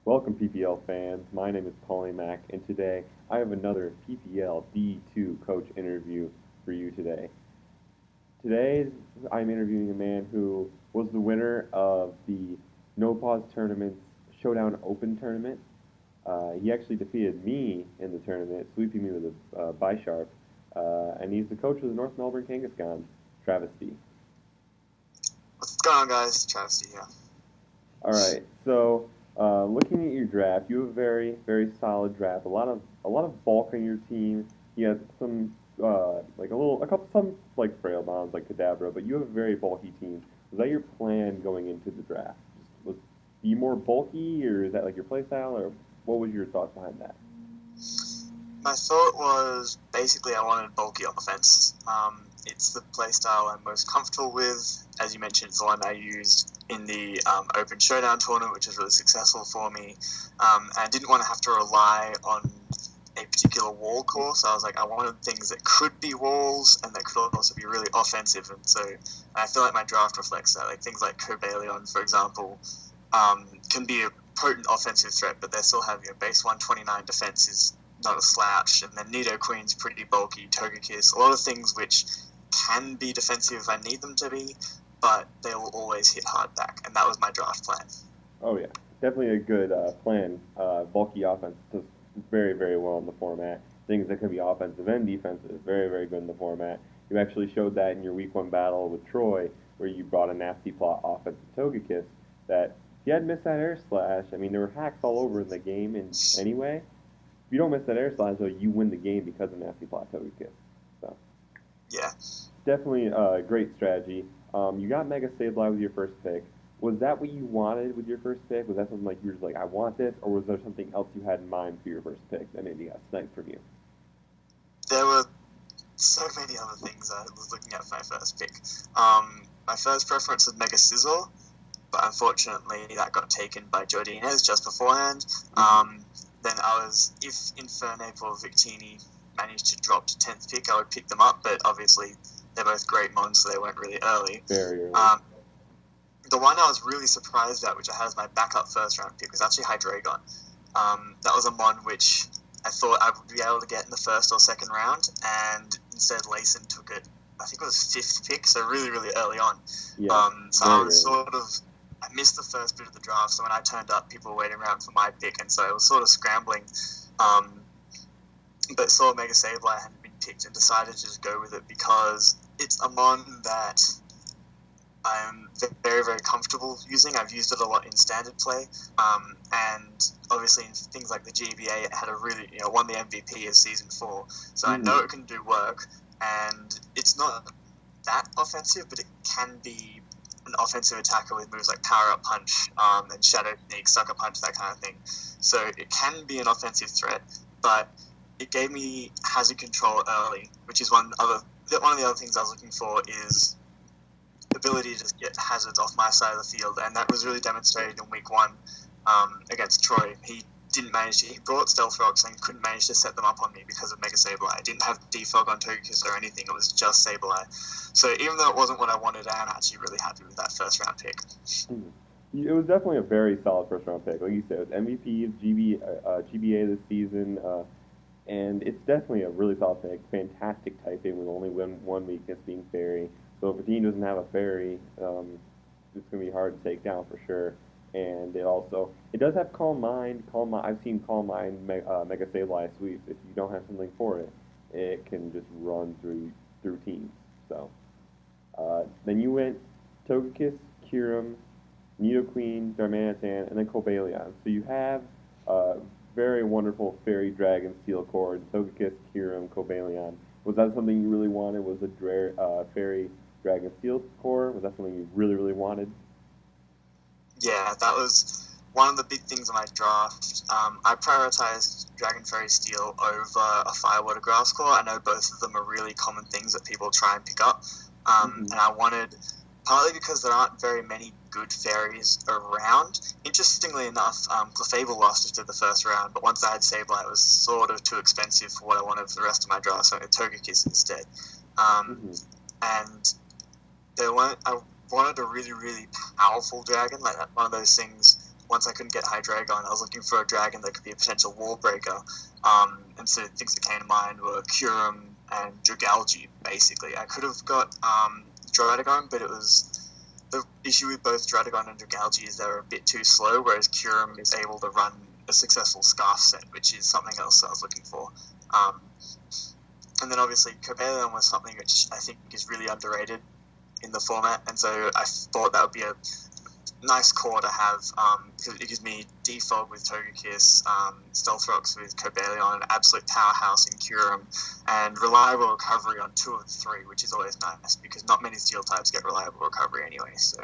Welcome, PPL fans. My name is PaullyMac, and today I have another PPL D2 coach interview for you today. Today, I'm interviewing a man who was the winner of the No Pause Tournament's Showdown Open tournament. He actually defeated me in the tournament, sweeping me with a bi-sharp, and he's the coach of the North Melbourne Kangaskhans, Travistey. What's going on, guys? Travistey here. All right, so looking at your draft, you have a very, very solid draft. A lot of bulk on your team. You have some some like frail bonds like Cadabra, but you have a very bulky team. Was that your plan going into the draft? Was be more bulky, or is that like your play style, or what was your thoughts behind that? My thought was basically I wanted bulky offense. It's the playstyle I'm most comfortable with. As you mentioned, it's the one I used in the Open Showdown tournament, which was really successful for me. And I didn't want to have to rely on a particular wall course. I was like, I wanted things that could be walls and that could also be really offensive. And so I feel like my draft reflects that. Like things like Cobalion, for example, can be a potent offensive threat, but they still have base 129 defense is not a slouch, and then Nidoqueen's pretty bulky, Togekiss, a lot of things which can be defensive if I need them to be, but they will always hit hard back, and that was my draft plan. Oh yeah, definitely a good plan. Bulky offense does very, very well in the format. Things that can be offensive and defensive, very, very good in the format. You actually showed that in your Week 1 battle with Troy, where you brought a nasty plot offensive Togekiss that if you had missed that Air Slash, I mean, there were hacks all over in the game and anyway. If you don't miss that Air Slash, though, you win the game because of nasty plot Togekiss. So, yeah. Definitely a great strategy. You got Mega Sableye with your first pick. Was that what you wanted with your first pick? Was that something like you were just like, I want this? Or was there something else you had in mind for your first pick that maybe got sniped from you? There were so many other things I was looking at for my first pick. My first preference was Mega Scizor, but unfortunately that got taken by Jordinez just beforehand. Then if Infernape or Victini managed to drop to 10th pick, I would pick them up, but obviously they're both great mons, so they weren't really early. Very early. The one I was really surprised at, which I had as my backup first round pick, was actually Hydreigon. That was a mon which I thought I would be able to get in the first or second round, and instead Lacen took it, I think it was 5th pick, so really, really early on. Yeah, so I was I missed the first bit of the draft, so when I turned up, people were waiting around for my pick, and so I was sort of scrambling. But saw Mega Sableye hadn't been picked and decided to just go with it because it's a mon that I'm very, very comfortable using. I've used it a lot in standard play, and obviously in things like the GBA, it had a really, won the MVP of Season 4, so I know it can do work, and it's not that offensive, but it can be an offensive attacker with moves like Power Up Punch and Shadow Sneak, Sucker Punch, that kind of thing. So it can be an offensive threat, but it gave me hazard control early, which is one of the other things I was looking for is the ability to just get hazards off my side of the field, and that was really demonstrated in Week 1 against Troy. He brought Stealth Rocks and couldn't manage to set them up on me because of Mega Sableye. I didn't have Defog on Togekiss or anything, it was just Sableye. So even though it wasn't what I wanted, I am actually really happy with that first round pick. It was definitely a very solid first round pick. Like you said, it was MVP of GBA this season, and it's definitely a really solid pick. Fantastic typing with only one weakness being Fairy. So if a team doesn't have a Fairy, it's going to be hard to take down for sure. And it does have Calm Mind. I've seen Calm Mind Mega Sableye sweeps. If you don't have something for it, it can just run through teams. So then you went Togekiss, Kyurem, Nidoqueen, Darmanitan, and then Cobalion. So you have very wonderful Fairy Dragon Steel Cord, Togekiss, Kyurem, Cobalion. Was that something you really wanted? Was the Fairy Dragon Steel Core? Was that something you really, really wanted? Yeah, that was one of the big things in my draft. I prioritized Dragon Fairy Steel over a Firewater Grass Core. I know both of them are really common things that people try and pick up. And I wanted, partly because there aren't very many good fairies around. Interestingly enough, Clefable lost it to the first round, but once I had Sableye, it was sort of too expensive for what I wanted for the rest of my draft, so I went Togekiss instead. And I wanted a really, really powerful dragon, like one of those things once I couldn't get Hydreigon, I was looking for a dragon that could be a potential wall breaker. And so things that came to mind were Kyurem and Dragalge, basically. I could have got Dryodagon, but it was... The issue with both Dryodagon and Dragalge is they're a bit too slow, whereas Kyurem is able to run a successful Scarf set, which is something else I was looking for. And then obviously Cobalion was something which I think is really underrated in the format, and so I thought that would be a nice core to have, because it gives me Defog with Togekiss, Stealth Rocks with Cobalion, an absolute powerhouse in Kyurem, and reliable recovery on 2 of the 3, which is always nice, because not many Steel types get reliable recovery anyway, so...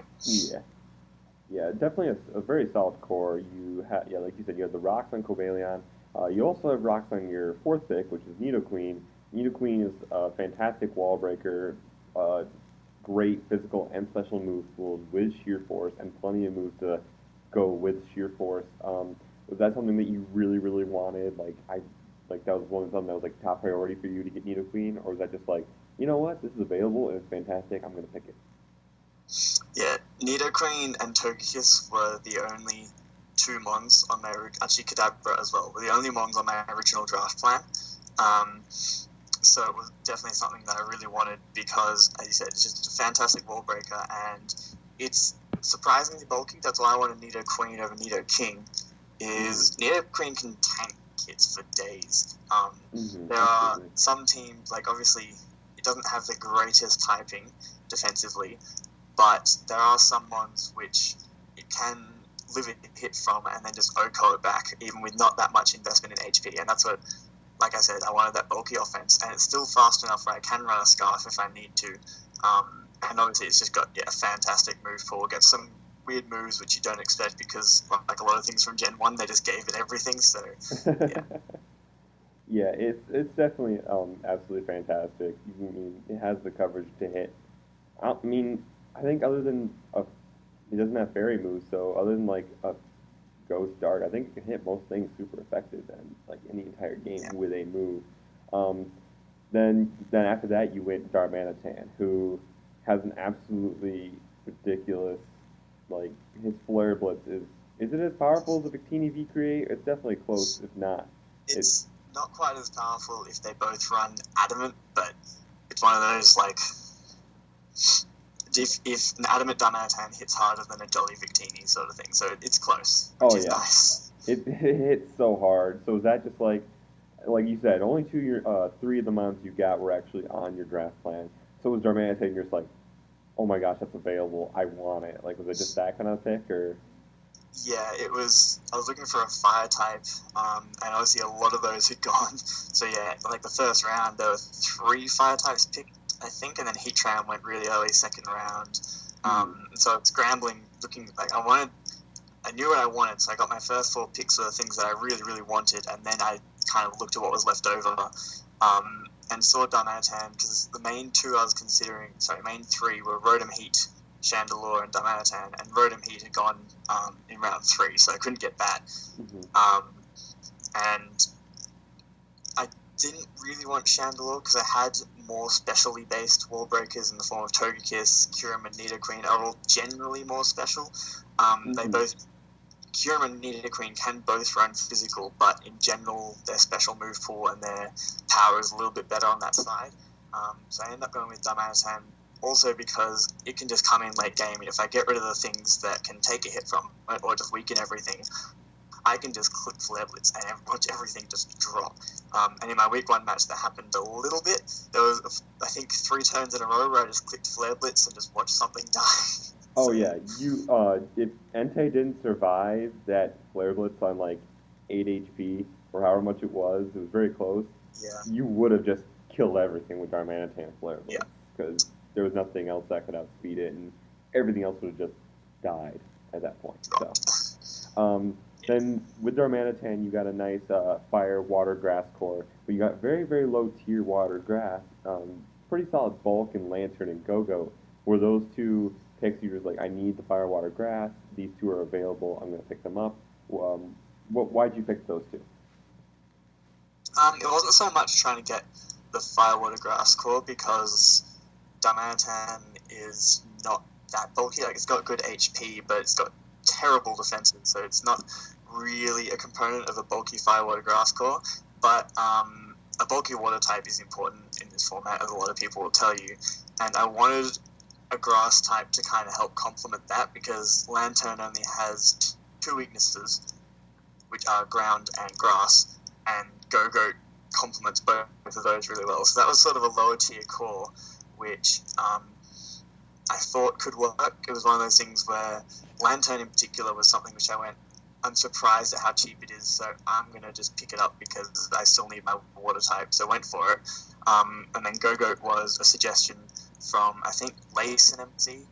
Yeah, definitely a very solid core. You have, like you said, you have the rocks on Cobalion. You also have rocks on your 4th pick, which is Nidoqueen. Nidoqueen is a fantastic wall breaker, great physical and special move pools with Sheer Force, and plenty of moves to go with Sheer Force. Was that something that you really, really wanted? Like that was something that was like top priority for you to get Nidoqueen, or was that just like, you know what, this is available and it's fantastic, I'm gonna pick it? Yeah, Nidoqueen and Togekiss were the only 2 Mons on my actually Kadabra as well, were the only Mons on my original draft plan. So it was definitely something that I really wanted because, as you said, it's just a fantastic wall breaker and it's surprisingly bulky. That's why I wanted Nidoqueen over Nidoking. Is Nidoqueen can tank hits for days. There are some teams, like obviously it doesn't have the greatest typing defensively, but there are some ones which it can live a hit from and then just OHKO it back, even with not that much investment in HP. And that's what, like I said, I wanted that bulky offense, and it's still fast enough where I can run a Scarf if I need to. And obviously it's just got a fantastic move pool. Get some weird moves which you don't expect because, like a lot of things from Gen 1, they just gave it everything, so, yeah. Yeah, it's definitely absolutely fantastic. I mean, it has the coverage to hit. I mean, I think other than it doesn't have fairy moves, so other than like a Ghost Dart, I think it can hit most things super effective and like in the entire game with a move. Then after that you went Darmanitan, who has an absolutely ridiculous, like his Flare Blitz is it as powerful as a Victini V Create? It's definitely close, if not. It's not quite as powerful if they both run Adamant, but it's one of those like if an Adamant Darmanitan hits harder than a Jolly Victini sort of thing, so it's close, which is nice. It hits so hard. So is that just like you said, only 3 of the mounts you got were actually on your draft plan. So was Darmanitan you're just like, oh my gosh, that's available, I want it. Like, was it just that kind of pick, or? Yeah, it was. I was looking for a fire type, and obviously a lot of those had gone. So yeah, like the first round, there were 3 fire types picked, I think, and then Heatran went really early, second round. So I was scrambling, looking like I knew what I wanted, so I got my first 4 picks were the things that I really, really wanted, and then I kind of looked at what was left over, and saw Darmanitan, because the main 2 I was considering, main 3 were Rotom Heat, Chandelure, and Darmanitan, and Rotom Heat had gone in round 3, so I couldn't get that. And I didn't really want Chandelure, because I had more specially based wall breakers in the form of Togekiss, Kyurem, and Nidoqueen are all generally more special. They both, Kyurem and Nidoqueen can both run physical, but in general their special move pool and their power is a little bit better on that side. So I ended up going with Darmanitan also because it can just come in late game, and if I get rid of the things that can take a hit from it or just weaken everything, I can just click Flare Blitz and watch everything just drop. And in my week 1 match that happened a little bit. There was, I think, 3 turns in a row where I just clicked Flare Blitz and just watched something die. Oh yeah, if Entei didn't survive that Flare Blitz on like 8 HP, or however much it was very close, you would have just killed everything with Darmanitan Flare Blitz. Because there was nothing else that could outspeed it, and everything else would have just died at that point. So, then with Darmanitan, you got a nice fire, water, grass core, but you got very, very low tier water, grass, pretty solid bulk and Lantern and Go-Go. Were those 2 picks you were like, I need the fire, water, grass, these 2 are available, I'm going to pick them up? Why'd you pick those 2? It wasn't so much trying to get the fire, water, grass core, because Darmanitan is not that bulky. Like, it's got good HP, but it's got terrible defensive, so it's not really a component of a bulky fire water grass core, but a bulky water type is important in this format, as a lot of people will tell you, and I wanted a grass type to kind of help complement that, because Lantern only has 2 weaknesses, which are ground and grass, and Go-Goat complements both of those really well. So that was sort of a lower tier core, which I thought could work. It was one of those things where Lantern in particular was something which I went, I'm surprised at how cheap it is, so I'm going to just pick it up because I still need my water type, so went for it. And then Go-Goat was a suggestion from, I think, LacenMC.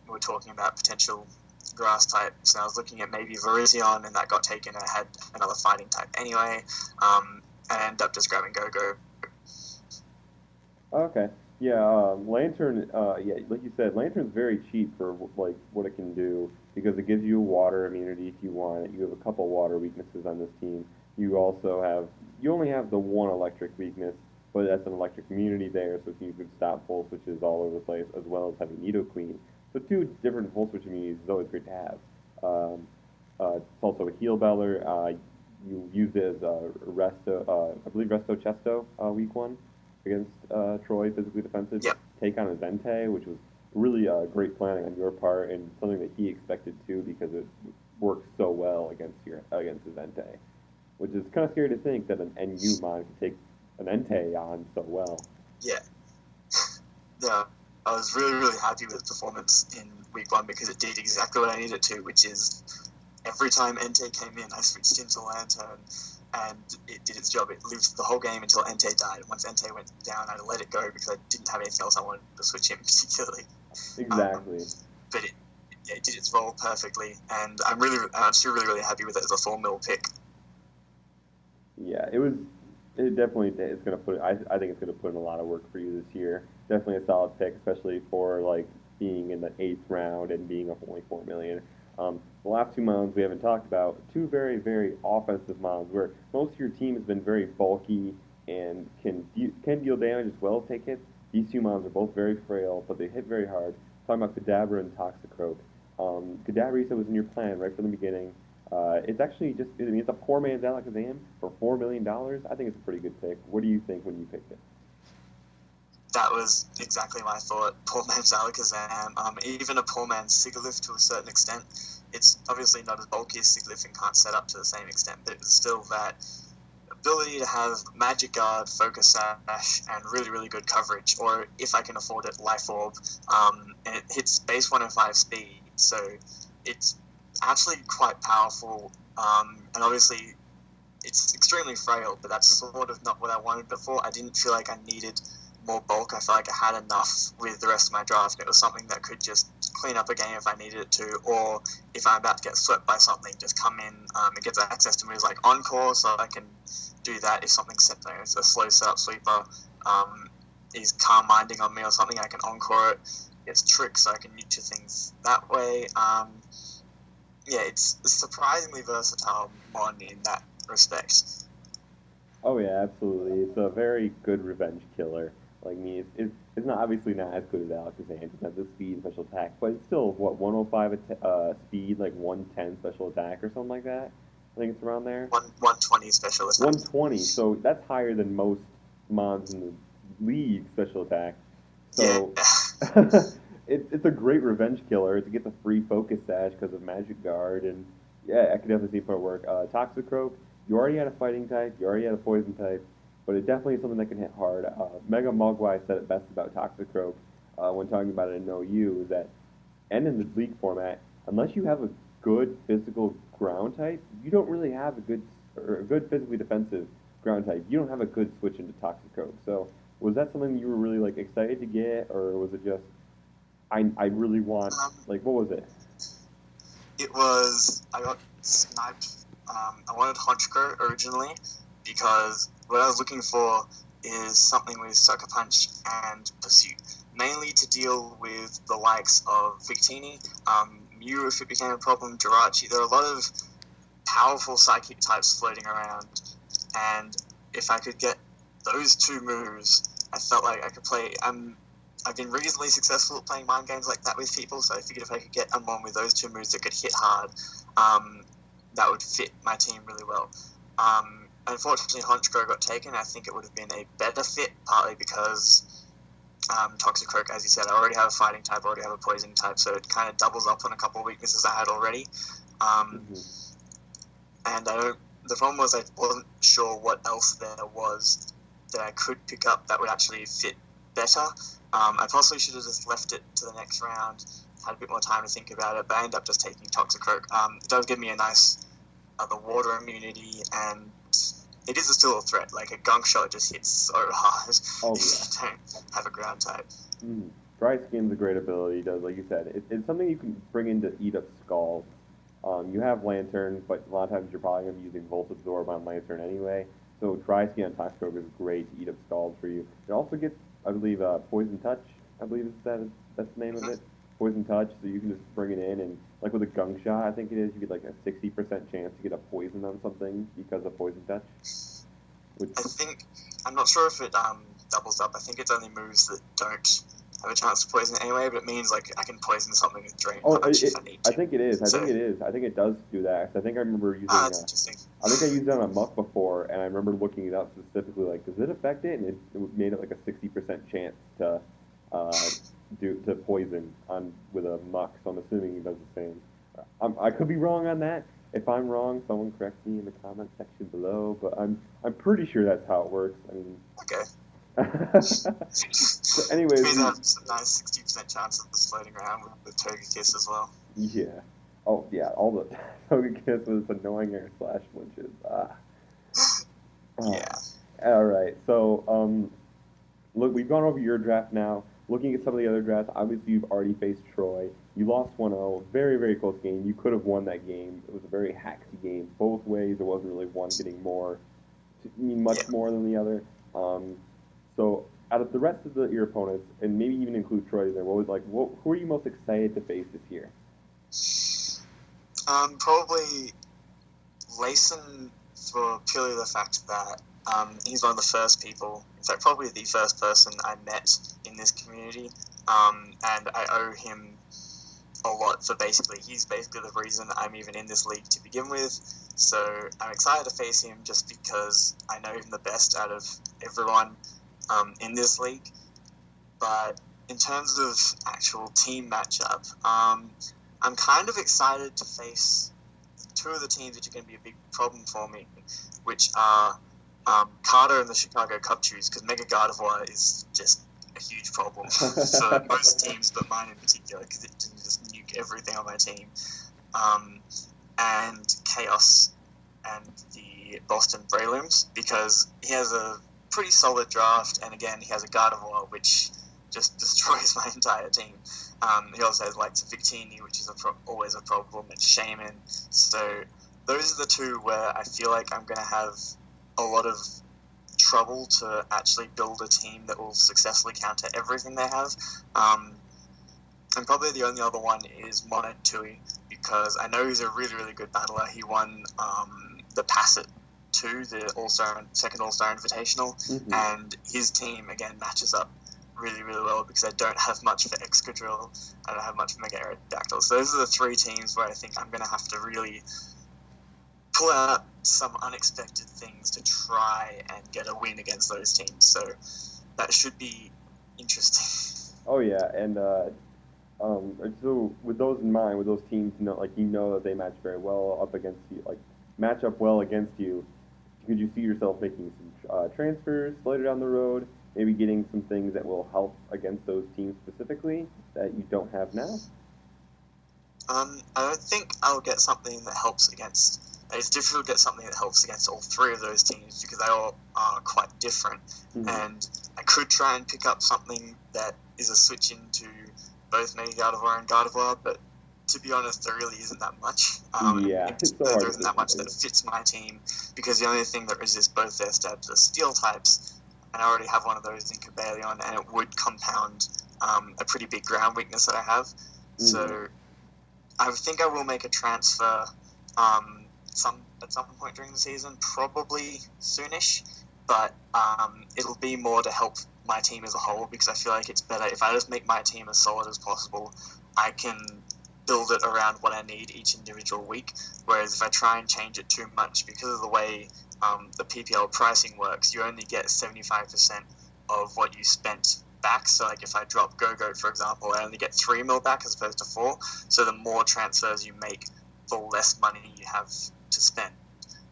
We were talking about potential grass types, and I was looking at maybe Virizion, and that got taken. I had another fighting type anyway, and I ended up just grabbing Go-Goat. Okay. Yeah, Lantern, yeah, like you said, Lantern's very cheap for, like, what it can do, because it gives you water immunity if you want it. You have a couple water weaknesses on this team. You also have, you only have the one electric weakness, but that's an electric immunity there, so you can stop full switches all over the place, as well as having Nidoqueen. So 2 different full switch immunities is always great to have. It's also a heal beller. You use it as a Resto, I believe Resto Chesto, week 1. Against Troy, physically defensive. Yep. Take on a Zente, which was really great planning on your part, and something that he expected too, because it works so well against the Zente, which is kind of scary to think that an NU mod could take an Entei on so well. Yeah. Yeah. I was really, really happy with its performance in week 1, because it did exactly what I needed it to, which is every time Entei came in, I switched into Lantern, and it did its job. It lived the whole game until Entei died. Once Entei went down, I let it go because I didn't have anything else I wanted to switch in particularly. Exactly. But it did its role perfectly, and I'm still really, really happy with it as a 4 mil pick. Yeah, it definitely is going to put, I think it's going to put in a lot of work for you this year. Definitely a solid pick, especially for, like, being in the 8th round and being up only 4 million. The last 2 mounds we haven't talked about, 2 very, very offensive mounds where most of your team has been very bulky and can deal damage as well as take hits. These 2 mounds are both very frail, but they hit very hard. Talking about Kadabra and Toxicroak. Kadabra, you said, was in your plan right from the beginning. It's actually just, I mean, it's a poor man's Alakazam for $4 million. I think it's a pretty good pick. What do you think when you picked it? That was exactly my thought. Poor man's Alakazam. Even a poor man's Sigilyph to a certain extent. It's obviously not as bulky as Sigilyph and can't set up to the same extent, but it's still that ability to have Magic Guard, Focus Sash, and really, really good coverage, or if I can afford it, Life Orb. And it hits base 105 speed, so it's actually quite powerful, and obviously it's extremely frail, but that's sort of not what I wanted before. I didn't feel like I needed more bulk. I felt like I had enough with the rest of my draft. It was something that could just clean up a game if I needed it to, or if I'm about to get swept by something, just come in. It gives access to moves like Encore, so I can do that if something's set there. It's a slow setup sweeper. Is Calm Minding on me or something, I can Encore it. It's Trick, so I can neutral things that way. Yeah, it's a surprisingly versatile mon in that respect. Oh yeah, absolutely. It's a very good revenge killer. Like me, it's not obviously not as good as Alakazam. It has the speed special attack, but it's still what 105 speed, like 110 special attack or something like that. I think it's around there. 120 special attack. 120. So that's higher than most mons in the league special attack. So yeah. it's a great revenge killer to get the free focus sash because of Magic Guard, and yeah, I could definitely see it work. Toxicroak, you already had a fighting type, you already had a poison type, but it definitely is something that can hit hard. Mega Mogwai said it best about Toxicroak when talking about it in OU, is that, and in the league format, unless you have a good physical ground type, you don't really have a good physically defensive ground type. You don't have a good switch into Toxicroak. So was that something you were really like excited to get, or was it just I really want, like, what was it? It was, I got sniped. I wanted Honchkrow originally because what I was looking for is something with Sucker Punch and Pursuit, mainly to deal with the likes of Victini, Mew if it became a problem, Jirachi. There are a lot of powerful psychic types floating around, and if I could get those 2 moves, I felt like I could play. I'm I've been reasonably successful at playing mind games like that with people, so I figured if I could get a mon with those two moves that could hit hard, that would fit my team really well. Unfortunately, Honchkrow got taken. I think it would have been a better fit, partly because Toxicroak, as you said, I already have a fighting type, I already have a poison type, so it kind of doubles up on a couple of weaknesses I had already. And the problem was I wasn't sure what else there was that I could pick up that would actually fit better. I possibly should have just left it to the next round, had a bit more time to think about it, but I ended up just taking Toxicroak. It does give me a nice the water immunity, and it is still a threat. Like, a gunk shot just hits so hard if you don't have a ground type. Dry Skin's a great ability, does, like you said. It's something you can bring in to eat up Scald. You have Lantern, but a lot of times you're probably going to be using Volt Absorb on Lantern anyway, so Dry Skin on Toxicroak is great to eat up Scald for you. It also gets, I believe, Poison Touch, I believe that's the name of it. Poison Touch, so you can just bring it in, and like with a Gunk Shot, I think it is, you get like a 60% chance to get a poison on something because of Poison Touch. I think, I'm not sure if it doubles up. I think it's only moves that don't have a chance to poison anyway, but it means like I can poison something with Drain Punch if I need to. I think it is. I think it does do that. I think I remember using. That's interesting. I think I used it on a Muck before, and I remember looking it up specifically. Like, does it affect it? And it made it like a 60% chance to poison on with a Muck. So I'm assuming it does the same. I could be wrong on that. If I'm wrong, someone correct me in the comment section below. But I'm pretty sure that's how it works. I mean. Okay. So anyways, we have some nice 60% chance of this floating around with Togekiss as well. Yeah. Oh yeah, all the Togekiss with its annoying air slash flinches. Yeah. All right. So look, we've gone over your draft now. Looking at some of the other drafts, obviously you've already faced Troy. You lost 1-0. Very, very close game. You could have won that game. It was a very haxy game both ways. There wasn't really one getting much more than the other. So out of the rest of your opponents, and maybe even include Troy there, who are you most excited to face this year? Probably Lacen, for purely the fact that he's one of the first people, in fact probably the first person I met in this community, and I owe him a lot for he's basically the reason I'm even in this league to begin with. So I'm excited to face him just because I know him the best out of everyone in this league. But in terms of actual team matchup, I'm kind of excited to face two of the teams which are going to be a big problem for me, which are Carter and the Chicago Cubchews, because Mega Gardevoir is just a huge problem for most teams, but mine in particular, because it can just nuke everything on my team. And Chaos and the Boston Breloom, because he has a pretty solid draft, and again, he has a Gardevoir, which just destroys my entire team. He also has like Victini, which is always a problem, and Shaman. So those are the two where I feel like I'm going to have a lot of trouble to actually build a team that will successfully counter everything they have. And probably the only other one is Monotooi, because I know he's a really, really good battler. He won the Passat 2, the second All-Star Invitational, and his team, again, matches up really, really well because I don't have much for Excadrill, I don't have much for Mega Aerodactyl. So those are the three teams where I think I'm going to have to really pull out some unexpected things to try and get a win against those teams. So that should be interesting. Oh yeah, and so with those in mind, with those teams, you know that they match very well up against you, match up well against you. Could you see yourself making some transfers later down the road? Maybe getting some things that will help against those teams specifically that you don't have now? I don't think I'll get something that helps against. It's difficult to get something that helps against all three of those teams because they all are quite different. And I could try and pick up something that is a switch into both Mega Gardevoir and Gardevoir, but to be honest, there really isn't that much. There isn't that much that fits my team because the only thing that resists both their stabs are steel types, and I already have one of those in Cobalion, and it would compound a pretty big ground weakness that I have. So I think I will make a transfer at some point during the season, probably soonish, but it'll be more to help my team as a whole, because I feel like it's better if I just make my team as solid as possible. I can build it around what I need each individual week, whereas if I try and change it too much, because of the way the PPL pricing works, you only get 75% of what you spent back. So like if I drop Go-Goat, for example, I only get 3 mil back as opposed to 4. So the more transfers you make, the less money you have to spend.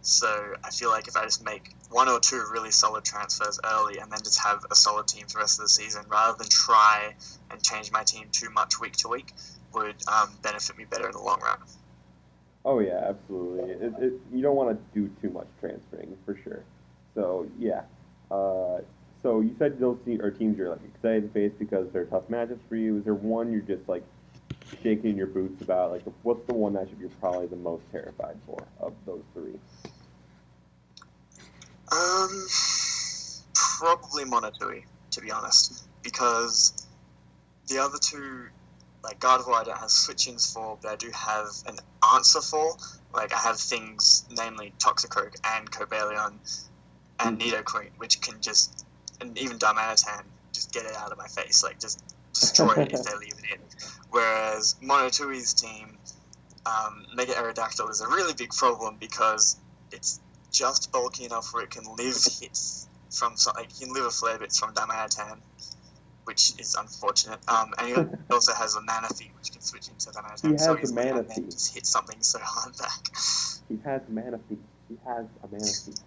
So I feel like if I just make 1 or 2 really solid transfers early and then just have a solid team for the rest of the season, rather than try and change my team too much week to week, would benefit me better in the long run. Oh yeah, absolutely. You don't want to do too much transferring for sure. So yeah. So you said those teams you're like excited to face because they're tough matchups for you. Is there one you're just like shaking your boots about? Like, what's the one matchup you're probably the most terrified for of those 3? Probably Monotooi, to be honest, because the other 2, like Gardevoir, I don't have switch-ins for, but I do have an answer for. Like, I have things, namely Toxicroak and Cobalion and Nidoqueen, which can just, and even Darmanitan, just get it out of my face, like, just destroy it if they leave it in. Whereas Monotooi's team, Mega Aerodactyl, is a really big problem because it's just bulky enough where it can live hits from, like, it can live a flare bits from Darmanitan, which is unfortunate. And he also has a Manaphy, which can switch into Darmanitan. He has so a Manaphy. And then just hit something so hard back. He has Manaphy. He has a Manaphy.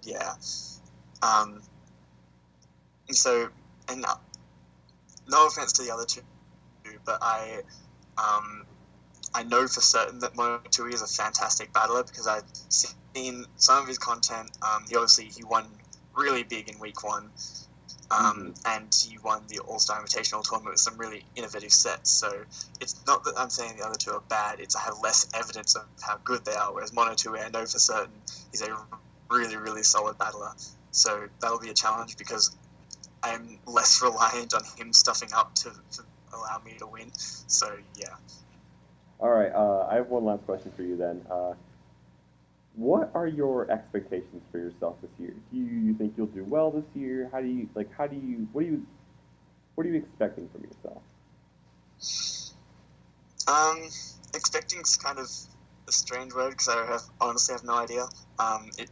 Yeah. And so, and no offense to the other 2, but I know for certain that Monotooi is a fantastic battler because I've seen some of his content. He won really big in week 1, and he won the All-Star Invitational tournament with some really innovative sets. So it's not that I'm saying the other 2 are bad, it's I have less evidence of how good they are, whereas Monotooi, I know for certain, is a really, really solid battler. So that'll be a challenge because I'm less reliant on him stuffing up to allow me to win. So, yeah. All right, I have one last question for you then. What are your expectations for yourself this year? Do you think you'll do well this year? What are you expecting from yourself? Expecting's kind of a strange word because I honestly have no idea.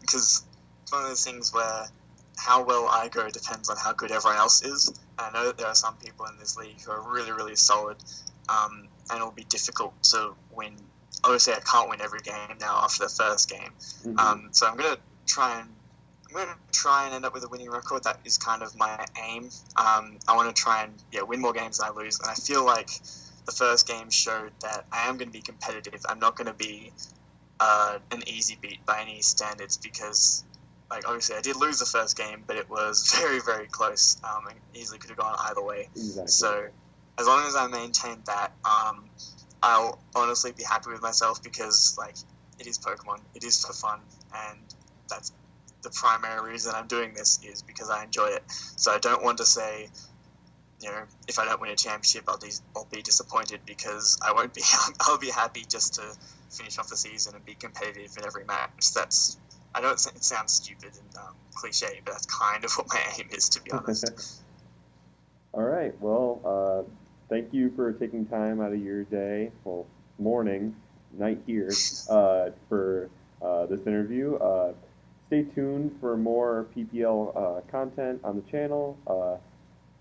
Because it's one of those things where how well I go depends on how good everyone else is. I know that there are some people in this league who are really, really solid, and it'll be difficult to win. Obviously, I can't win every game now after the first game. So I'm gonna try and end up with a winning record. That is kind of my aim. I want to try and win more games than I lose, and I feel like the first game showed that I am going to be competitive. I'm not going to be an easy beat by any standards because, like, obviously I did lose the first game, but it was very, very close. And easily could have gone either way. Exactly. So as long as I maintain that, I'll honestly be happy with myself because, like, it is Pokemon. It is for fun, and that's the primary reason I'm doing this is because I enjoy it. So I don't want to say, if I don't win a championship, I'll be disappointed because I won't be. I'll be happy just to finish off the season and be competitive in every match. I know it sounds stupid and cliche, but that's kind of what my aim is, to be honest. All right. Well, thank you for taking time out of your day, well, morning, night here, for this interview. Stay tuned for more PPL content on the channel.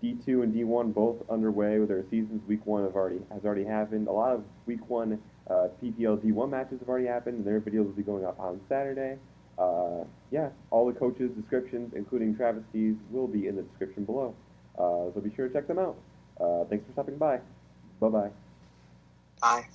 D2 and D1 both underway with their seasons. Week 1 has already happened. A lot of Week 1 PPL D1 matches have already happened, and their videos will be going up on Saturday. All the coaches' descriptions, including Travistey's, will be in the description below. So be sure to check them out. Thanks for stopping by. Bye-bye. Bye.